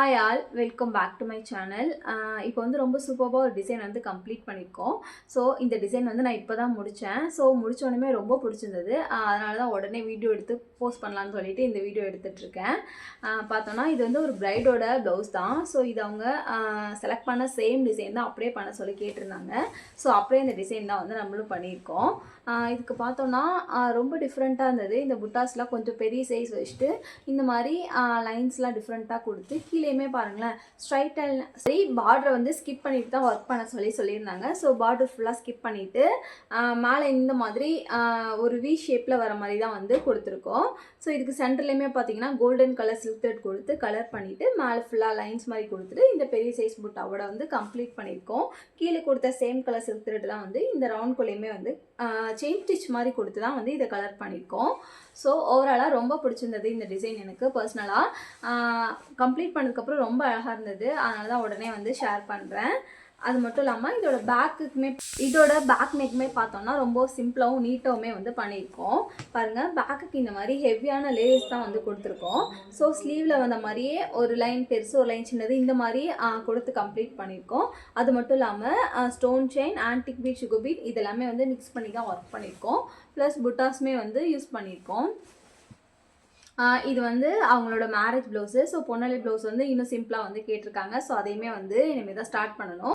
Hi all, welcome back to my channel. இப்போ வந்து ரொம்ப சூப்பராக ஒரு டிசைன் வந்து கம்ப்ளீட் பண்ணியிருக்கோம். ஸோ இந்த டிசைன் வந்து நான் இப்போ தான் முடித்தேன். ஸோ முடித்தோடனே ரொம்ப பிடிச்சிருந்தது. அதனால தான் உடனே வீடியோ எடுத்து போஸ்ட் பண்ணலான்னு சொல்லிட்டு இந்த வீடியோ எடுத்துகிட்ருக்கேன். பார்த்தோன்னா இது வந்து ஒரு பிரைடோட ப்ளவுஸ் தான். ஸோ இது அவங்க செலக்ட் பண்ண சேம் டிசைன் தான் அப்படியே பண்ண சொல்லி கேட்டிருந்தாங்க. ஸோ அப்படியே இந்த டிசைன் தான் வந்து நம்மளும் பண்ணியிருக்கோம். இதுக்கு பார்த்தோன்னா ரொம்ப டிஃப்ரெண்ட்டாக இருந்தது. இந்த புட்டாஸ்லாம் கொஞ்சம் பெரிய சைஸ் வச்சுட்டு இந்த மாதிரி லைன்ஸ்லாம் டிஃப்ரெண்ட்டாக கொடுத்து கீழேயுமே பாருங்களேன் ஸ்ட்ரைட்டாக சரி பார்டரை வந்து ஸ்கிப் பண்ணிட்டு தான் ஒர்க் பண்ண சொல்லியிருந்தாங்க. ஸோ பார்டர் ஃபுல்லாக ஸ்கிப் பண்ணிவிட்டு மேலே இந்த மாதிரி ஒரு வி ஷேப்பில் வர மாதிரி தான் வந்து கொடுத்துருக்கோம். ஸோ இதுக்கு சென்டர்லேயுமே பார்த்தீங்கன்னா கோல்டன் கலர் சில்க் த்ரெட் கொடுத்து கலர் பண்ணிவிட்டு மேலே ஃபுல்லாக லைன்ஸ் மாதிரி கொடுத்துட்டு இந்த பெரிய சைஸ் புட்டாவோட வந்து கம்ப்ளீட் பண்ணியிருக்கோம். கீழே கொடுத்த சேம் கலர் சில்க் த்ரெட் தான் வந்து இந்த ரவுண்ட் குள்ளையுமே வந்து செயின் ஸ்டிச் மாதிரி கொடுத்து தான் வந்து இதை கலர் பண்ணியிருக்கோம். ஸோ ஓவராலாக ரொம்ப பிடிச்சிருந்தது இந்த டிசைன். எனக்கு பர்சனலாக கம்ப்ளீட் பண்ணதுக்கப்புறம் ரொம்ப அழகாக இருந்தது. அதனால தான் உடனே வந்து ஷேர் பண்ணுறேன். அது மட்டும் இல்லாமல் இதோட பேக் நெக்குமே பார்த்தோம்னா ரொம்ப சிம்பிளாகவும் நீட்டாகவுமே வந்து பண்ணியிருக்கோம். பாருங்கள், பேக்குக்கு இந்த மாதிரி ஹெவியான லேயர்ஸ் தான் வந்து கொடுத்துருக்கோம். ஸோ ஸ்லீவில் வந்த மாதிரியே ஒரு லைன் பெருசு ஒரு லைன் சின்னது இந்த மாதிரி கொடுத்து கம்ப்ளீட் பண்ணியிருக்கோம். அது மட்டும் இல்லாமல் stone chain, antique beat, sugar beat இதெல்லாமே வந்து மிக்ஸ் பண்ணி தான் ஒர்க் பண்ணியிருக்கோம். ப்ளஸ் புட்டாஸுமே வந்து யூஸ் பண்ணியிருக்கோம். இது வந்து அவங்களோட மேரேஜ் ப்ளவுஸு. ஸோ பொன்னலை ப்ளவுஸ் வந்து இன்னும் சிம்பிளாக வந்து கேட்டிருக்காங்க. ஸோ அதையுமே வந்து இனிமேல் தான் ஸ்டார்ட் பண்ணணும்.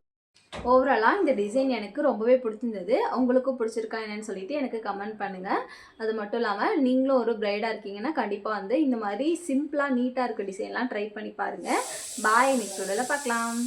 ஓவராலாக இந்த டிசைன் எனக்கு ரொம்பவே பிடிச்சிருந்தது. உங்களுக்கும் பிடிச்சிருக்கா என்னன்னு சொல்லிட்டு எனக்கு கமெண்ட் பண்ணுங்கள். அது மட்டும் இல்லாமல் நீங்களும் ஒரு பிரைடாக இருக்கீங்கன்னா கண்டிப்பாக வந்து இந்த மாதிரி சிம்பிளாக நீட்டாக இருக்க டிசைன்லாம் ட்ரை பண்ணி பாருங்கள். பாய், நெக்ஸ்ட் வீடியோவில் பார்க்கலாம்.